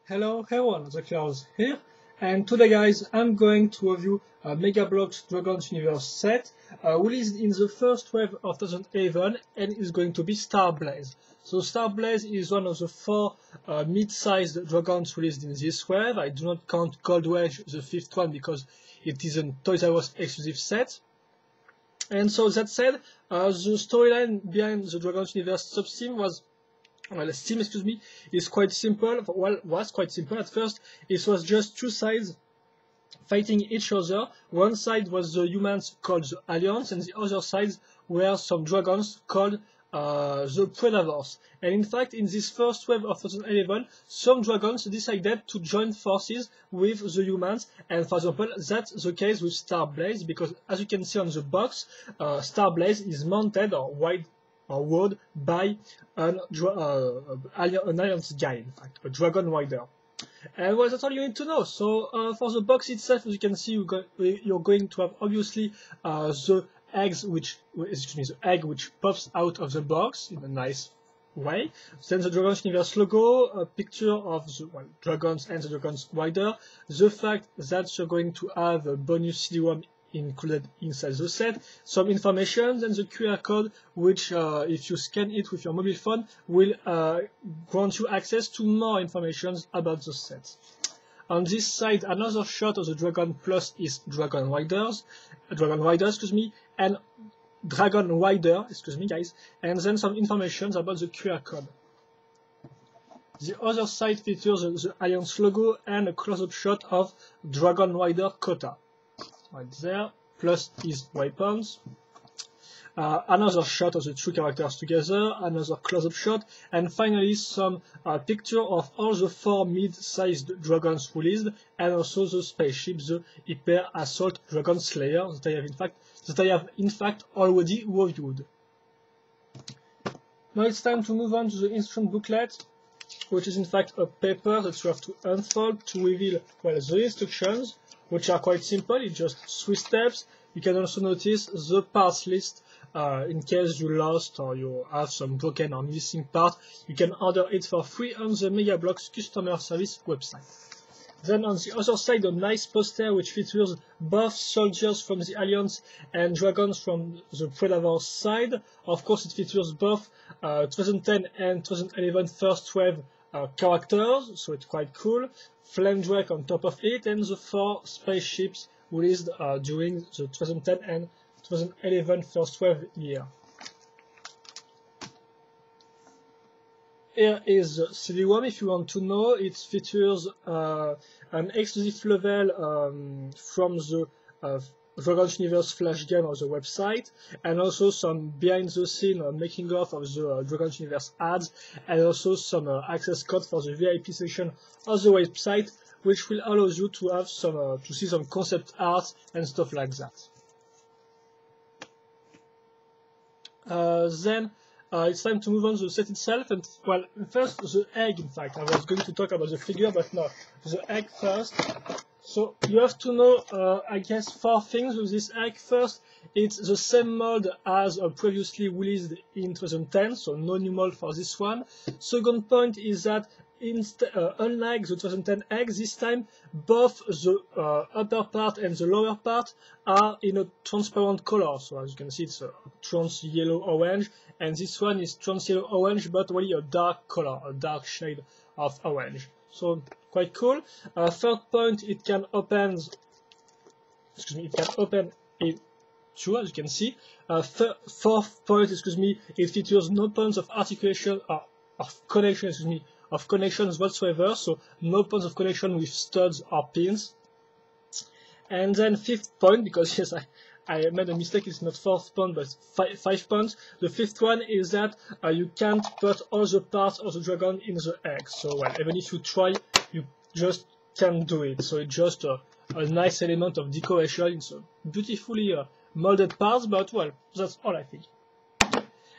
Hello everyone, the Klaus here, and today guys I'm going to review Megabloks Dragons Universe set released in the first wave of 2011 and is going to be Starblaze. So Starblaze is one of the four mid-sized dragons released in this wave. I do not count Cold Wave, the fifth one, because it is a Toys R Us exclusive set. And so that said, the storyline behind the Dragons Universe sub-theme was is quite simple. Well, was quite simple at first. It was just two sides fighting each other. One side was the humans called the Alliance, and the other side were some dragons called the Predators. And in fact, in this first wave of 2011, some dragons decided to join forces with the humans, and for example, that's the case with Starblaze, because as you can see on the box, Starblaze is mounted or ward by an alliance guy, in fact, a dragon rider. And well, that's all you need to know. So for the box itself, as you can see, you're going to have obviously the egg which pops out of the box in a nice way. Then the Dragons Universe logo, a picture of the dragons and the dragons rider, the fact that you're going to have a bonus CD-ROM included inside the set, some information, and the QR code, which if you scan it with your mobile phone will grant you access to more information about the set. On this side, another shot of the Dragon Plus is Dragon Rider, and Dragon Rider, guys, and then some information about the QR code. The other side features the Alliance logo and a close-up shot of Dragon Rider Kota. Right there, plus his weapons. Another shot of the two characters together, another close-up shot, and finally some picture of all the four mid-sized dragons released, and also the spaceship, the Hyper Assault Dragon Slayer, that I have in fact already reviewed. Now it's time to move on to the instruction booklet, which is in fact a paper that you have to unfold to reveal the instructions, which are quite simple. It's just 3 steps. You can also notice the parts list in case you lost or you have some broken or missing part. You can order it for free on the Megabloks customer service website. Then on the other side, a nice poster which features both soldiers from the Alliance and dragons from the Predator side. Of course, it features both 2010 and 2011 first wave characters, so it's quite cool. Flame Drake on top of it, and the 4 spaceships released during the 2010 and 2011 first wave year. Here is the CD-ROM if you want to know. It features an exclusive level from the Dragons Universe Flash game on the website, and also some behind the scene making of the Dragons Universe ads, and also some access code for the VIP section of the website, which will allow you to have some to see some concept art and stuff like that. Then it's time to move on to the set itself, and well, first the egg. In fact, I was going to talk about the figure, but no, the egg first. So you have to know, I guess, 4 things with this egg. First, it's the same mold as previously released in 2010, so no new mold for this one. Second point is that unlike the 2010 egg, this time both the upper part and the lower part are in a transparent color. So as you can see, it's a trans yellow orange, and this one is trans yellow orange, but really a dark color, a dark shade of orange. So quite cool. Third point, it can open. It can open it too, as you can see. Fourth point, it features no points of articulation or of connection. Of connections whatsoever. So no points of connection with studs or pins. And then fifth point, because yes, I made a mistake, it's not 4th point but 5 points. The 5th one is that you can't put all the parts of the dragon in the egg. So well, even if you try, you just can't do it. So it's just a nice element of decoration. It's a beautifully molded parts, but well, that's all I think.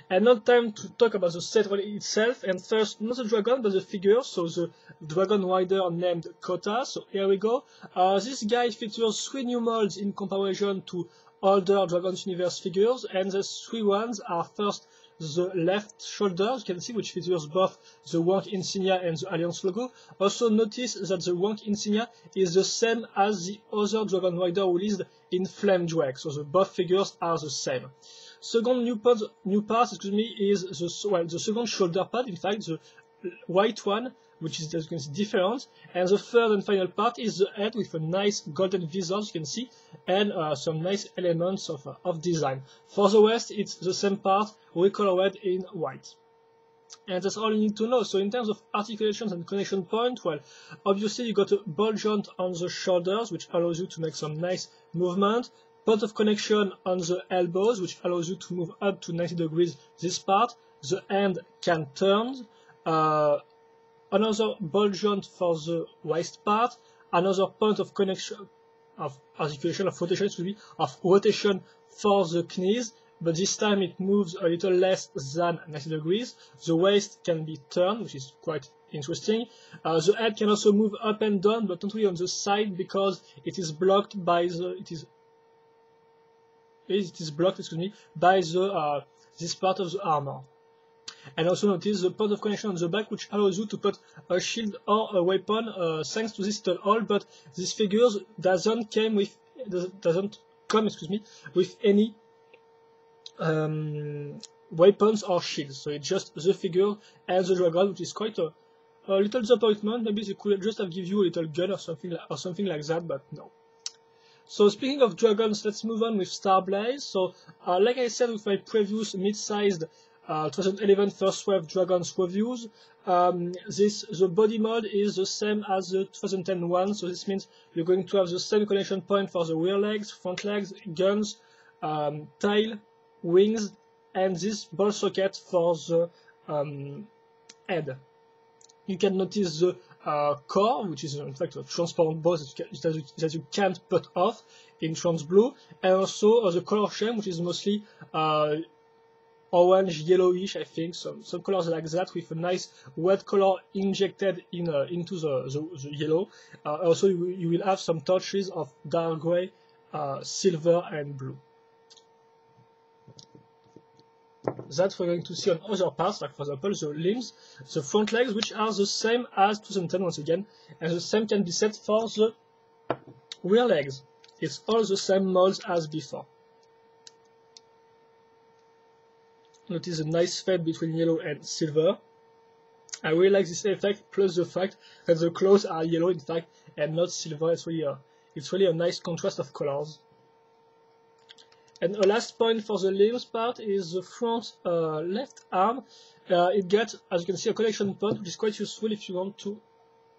And now time to talk about the set itself, and first, not the dragon, but the figure, so the dragon rider named Kota. So here we go. This guy features 3 new molds in comparison to older Dragons Universe figures, and the 3 ones are first the left shoulder, you can see, which features both the Wonk insignia and the Alliance logo. Also notice that the Wonk insignia is the same as the other Dragon Rider released in Flame Drake, so the both figures are the same. Second new part, is the second shoulder pad, in fact, the white one, which is, as you can see, different. And the third and final part is the head with a nice golden visor, as you can see, and some nice elements of design. For the rest, it's the same part, recolored in white. And that's all you need to know. So in terms of articulations and connection point, well, obviously you got a ball joint on the shoulders, which allows you to make some nice movement. Point of connection on the elbows, which allows you to move up to 90 degrees this part. The hand can turn. Another ball joint for the waist part. Another point of connection, of articulation, of rotation for the knees. But this time it moves a little less than 90 degrees. The waist can be turned, which is quite interesting. The head can also move up and down, but not really on the side because it is blocked by the by the this part of the armor. And also notice the point of connection on the back, which allows you to put a shield or a weapon thanks to this little hole. But this figure doesn't come with any weapons or shields. So it's just the figure and the dragon, which is quite a little disappointment. Maybe they could just have given you a little gun or something like that, but no. So speaking of dragons, let's move on with Starblaze. So like I said with my previous mid-sized 2011 first wave dragons reviews, the body mold is the same as the 2010 one, so this means you're going to have the same connection point for the rear legs, front legs, guns, tail, wings, and this ball socket for the head. You can notice the core, which is in fact a transparent ball that you can't put off in trans blue, and also the color scheme, which is mostly orange, yellowish, I think, some colors like that, with a nice red color injected into the yellow. Also, you will have some touches of dark gray, silver, and blue. That we're going to see on other parts, like for example the limbs, the front legs, which are the same as 2010 once again, and the same can be said for the rear legs. It's all the same molds as before. Notice a nice fade between yellow and silver. I really like this effect, plus the fact that the claws are yellow in fact and not silver. It's really a nice contrast of colors. And a last point for the limbs part is the front left arm. It gets, as you can see, a connection point, which is quite useful if you want to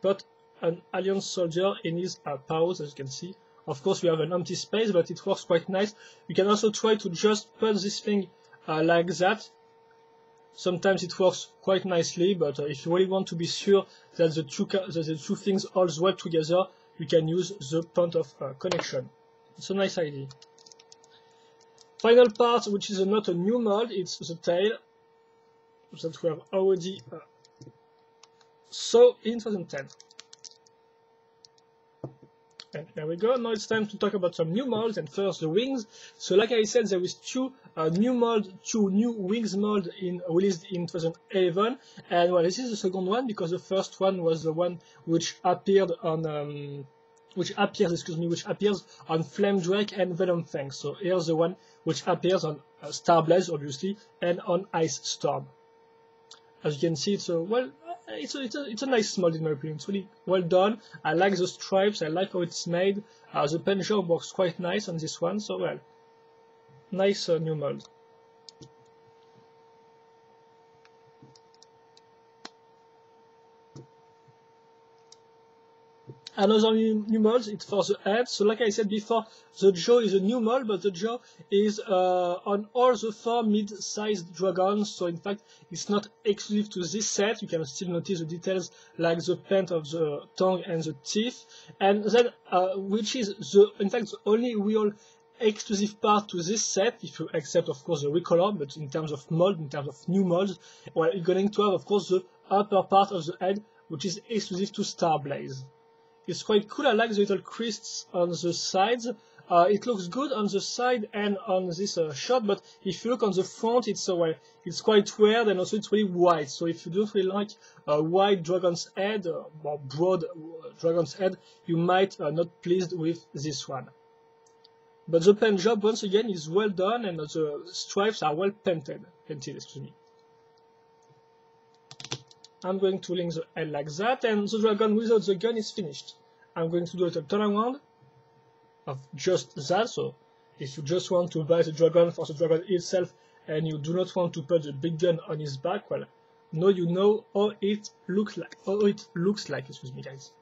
put an Alliance soldier in his paws, as you can see. Of course, we have an empty space, but it works quite nice. You can also try to just put this thing like that. Sometimes it works quite nicely, but if you really want to be sure that the two things all work together, you can use the point of connection. It's a nice idea. Final part, which is not a new mold, it's the tail that we have already saw in 2010. And there we go. Now it's time to talk about some new molds, and first the wings. So like I said, there is two new wings mold released in 2011, and well, this is the second one because the first one was the one which appeared on which appears on Flame Drake and Venom Fang. So here's the one which appears on Starblaze, obviously, and on Ice Storm. As you can see, it's a nice mold in my opinion. It's really well done. I like the stripes. I like how it's made. The pen job works quite nice on this one. So well, nice new mold. Another new mold, it's for the head. So like I said before, the jaw is a new mold, but the jaw is on all the 4 mid-sized dragons. So in fact, it's not exclusive to this set. You can still notice the details like the paint of the tongue and the teeth. And then, which is in fact the only real exclusive part to this set, if you accept of course the recolor, but in terms of mold, in terms of new molds, well, you're going to have of course the upper part of the head, which is exclusive to Starblaze. It's quite cool. I like the little crests on the sides. it looks good on the side and on this shot, but if you look on the front, it's it's quite weird, and also it's really wide. So if you don't really like a wide dragon's head or broad dragon's head, you might not pleased with this one. But the paint job once again is well done, and the stripes are well painted. Excuse me. I'm going to link the head like that, and the dragon without the gun is finished. I'm going to do a turnaround of just that, so if you just want to buy the dragon for the dragon itself and you do not want to put the big gun on his back, well, now you know how it looks like, excuse me guys.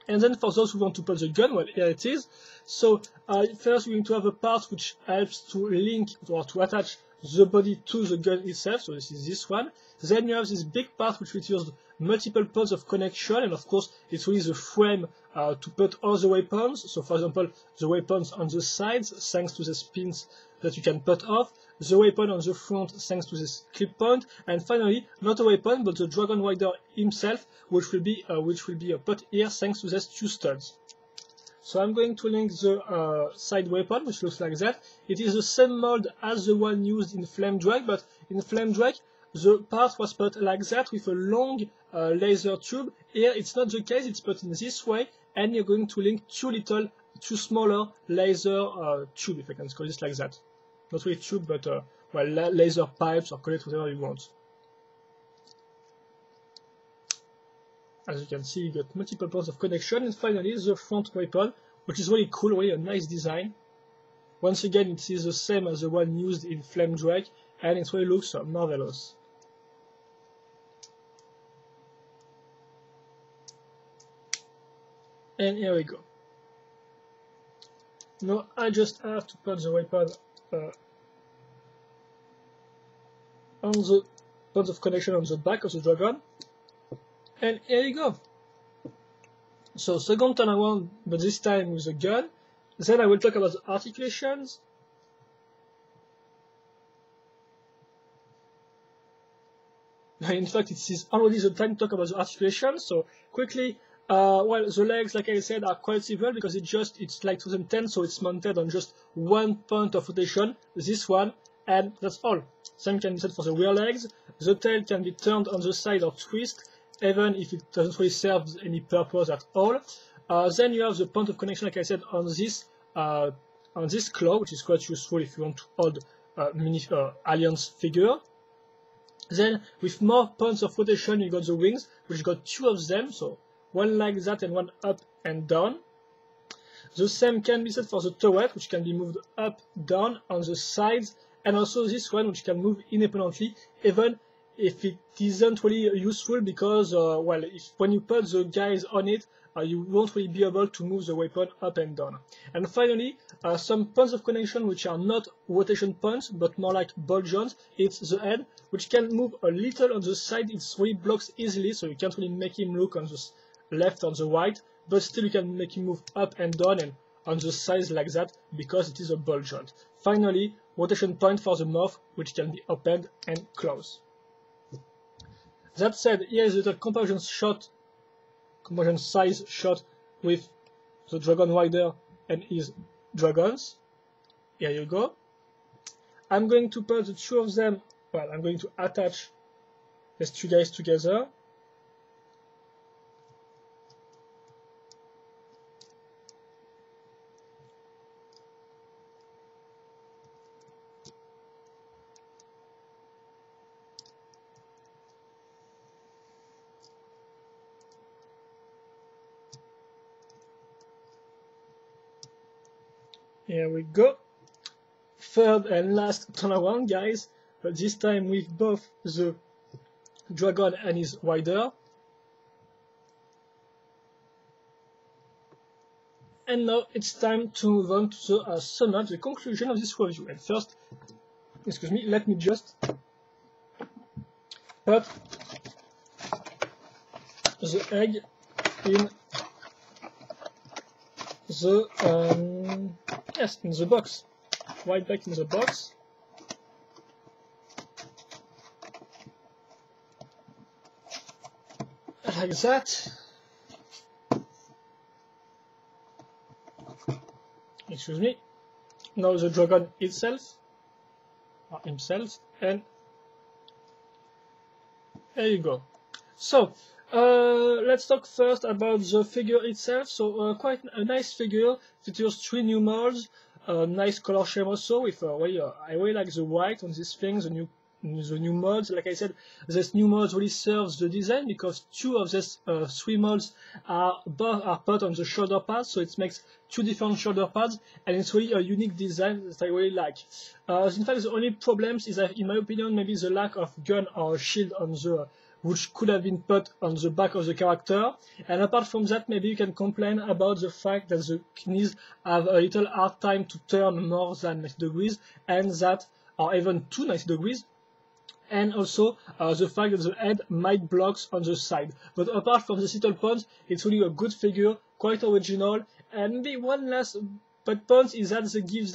And then for those who want to put the gun, well, here it is. So first we're going to have a part which helps to link or to attach the body to the gun itself, so this is this one. Then you have this big part which features multiple points of connection, and of course it's really the frame to put all the weapons. So for example, the weapons on the sides, thanks to the pins that you can put off, the weapon on the front thanks to this clip point, and finally not a weapon but the dragon rider himself, which will be put here thanks to these two studs. So I'm going to link the side weapon, which looks like that. It is the same mold as the one used in Flame Drake, but in Flame Drake the part was put like that with a long laser tube. Here it's not the case, it's put in this way, and you're going to link two smaller laser tube, if I can call this like that. Not really tube, but well, laser pipes, or call it whatever you want. As you can see, you got multiple points of connection, and finally the front weapon, which is really cool, really a nice design. Once again, it is the same as the one used in Flame Drake, and it really looks marvelous. And here we go. Now I just have to put the weapon on the points of connection on the back of the dragon. And here you go. So second turn around, but this time with a gun. Then I will talk about the articulations. In fact, it is already the time to talk about the articulations. So quickly, well, the legs, like I said, are quite simple because it's like 2010, so it's mounted on just one point of rotation, this one, and that's all. Same can be said for the rear legs. The tail can be turned on the side or twist, even if it doesn't really serve any purpose at all. Then you have the point of connection, like I said, on this claw, which is quite useful if you want to hold mini Alliance figure. Then with more points of rotation, you got the wings, which got two of them, so one like that and one up and down. The same can be said for the turret, which can be moved up, down on the sides, and also this one, which can move independently, even if it isn't really useful because, well, when you put the guys on it, you won't really be able to move the weapon up and down. And finally, some points of connection which are not rotation points, but more like ball joints. It's the head, which can move a little on the side. It really blocks easily, so you can't really make him look on the left or the right, but still you can make him move up and down and on the sides like that, because it is a ball joint. Finally, rotation point for the mouth, which can be opened and closed. That said, here is a little comparison size shot with the Dragon Rider and his dragons. Here you go. I'm going to put the two of them, well, I'm going to attach these two guys together. Here we go. Third and last turnaround, guys, but this time with both the dragon and his rider. And now it's time to move on to the summary, the conclusion of this review. And first, excuse me, let me just put the egg in the yes, in the box, right back in the box. Like that. excuse me. Now the dragon itself, or himself, and there you go. So, let's talk first about the figure itself. So, quite a nice figure. Features 3 new molds, nice color scheme also. With I really like the white on this thing. The new molds. Like I said, this new molds really serves the design because 2 of these 3 molds are put on the shoulder pads, so it makes 2 different shoulder pads, and it's really a unique design that I really like. In fact, the only problems is that, in my opinion, maybe the lack of gun or shield on the which could have been put on the back of the character. And apart from that, maybe you can complain about the fact that the knees have a little hard time to turn more than 90 degrees, and that, or even 290 degrees. And also the fact that the head might blocks on the side. But apart from this little point, it's really a good figure, quite original. And maybe one last bad point is that they give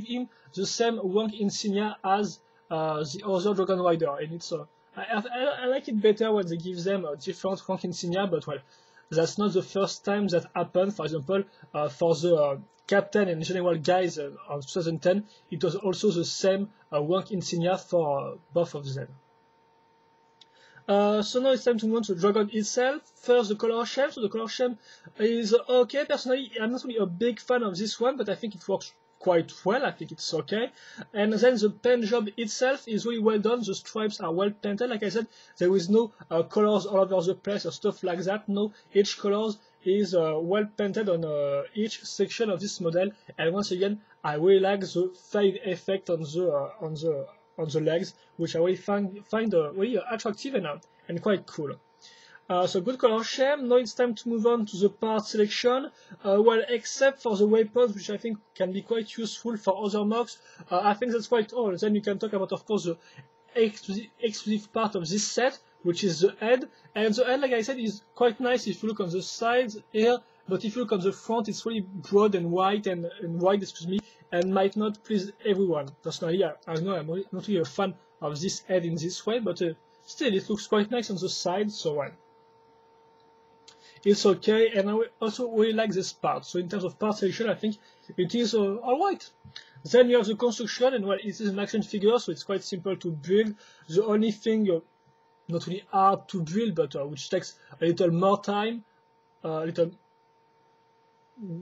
him the same rank insignia as the other Dragon Rider, and it's I like it better when they give them a different rank insignia, but well, that's not the first time that happened. For example, for the Captain and General guys of 2010, it was also the same rank insignia for both of them. So now it's time to move on to the dragon itself. First, the color scheme. So the color scheme is okay. Personally, I'm not really a big fan of this one, but I think it works quite well. I think it's okay. And then the paint job itself is really well done. The stripes are well painted. Like I said, there is no colors all over the place or stuff like that. No, each colors is well painted on each section of this model. And once again, I really like the fade effect on the legs, which I really find really attractive and quite cool. So good color scheme. Now it's time to move on to the part selection. Well, except for the weapons, which I think can be quite useful for other mocks, I think that's quite all. Then you can talk about, of course, the exclusive part of this set, which is the head. And the head, like I said, is quite nice if you look on the sides here, but if you look on the front, it's really broad and wide and wide, excuse me, and might not please everyone. Personally, I know I'm not really a fan of this head in this way, but still, it looks quite nice on the side, so well. It's okay, and I also really like this part. So in terms of part selection, I think it is alright. Then you have the construction, and well, it is an action figure, so it's quite simple to build. The only thing, not really hard to build, but which takes a little more time, I'm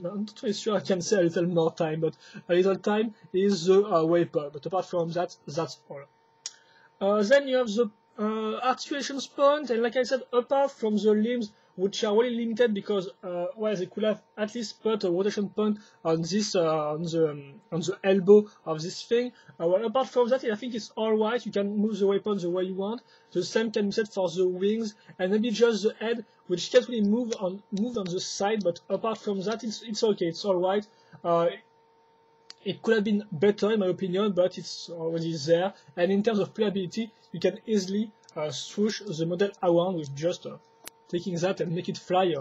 not really sure I can say a little more time, but a little time is the weapon. But apart from that, that's all. Then you have the articulation point, and like I said, apart from the limbs, which are really limited because well, they could have at least put a rotation point on this on the elbow of this thing. Well, apart from that, I think it's all right. You can move the weapon the way you want. The same can be said for the wings and maybe just the head, which can't really move on the side. But apart from that, it's okay. It's all right. It could have been better in my opinion, but it's already there. And in terms of playability, you can easily swoosh the model around with just taking that and make it fly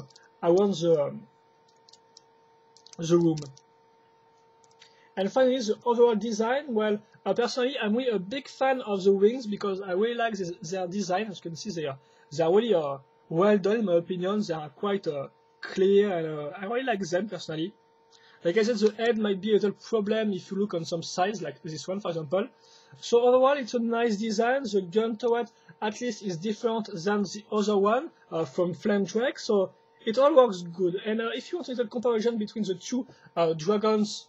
around the room. And finally, the overall design. Well, personally, I'm really a big fan of the wings because I really like their design. As you can see, they are really well done in my opinion. They are quite clear, and I really like them personally. Like I said, the head might be a little problem if you look on some sides, like this one, for example. So overall, it's a nice design. The gun turret, at least, is different than the other one from Flame Drake, so it all works good. And if you want a little comparison between the two dragons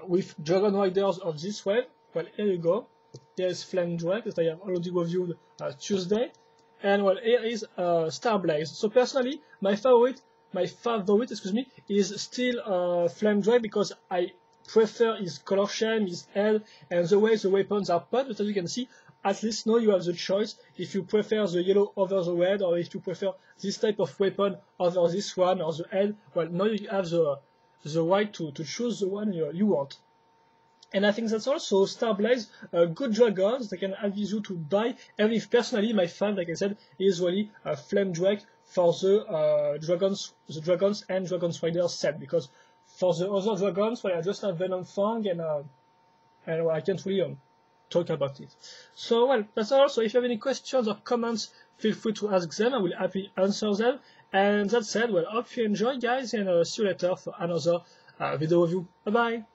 with Dragon Riders of this wave, well, here you go. Here's Flame Drake that I have already reviewed Tuesday, and well, here is Starblaze. So personally, my favorite, excuse me, is still Flame Drake because I prefer his color scheme, his head, and the way the weapons are put. But as you can see, at least now you have the choice if you prefer the yellow over the red, or if you prefer this type of weapon over this one, or the head. Well, now you have the right to choose the one you want. And I think that's also Starblaze, good dragons that can advise you to buy. And if personally my fan, like I said, is really Flame Drake for the dragons and Dragons Riders set, because for the other dragons, well, I just have Venom Fang, and well, I can't really talk about it. So, well, that's all. So if you have any questions or comments, feel free to ask them. I will happily answer them. And that said, well, hope you enjoy, guys, and see you later for another video review. Bye bye!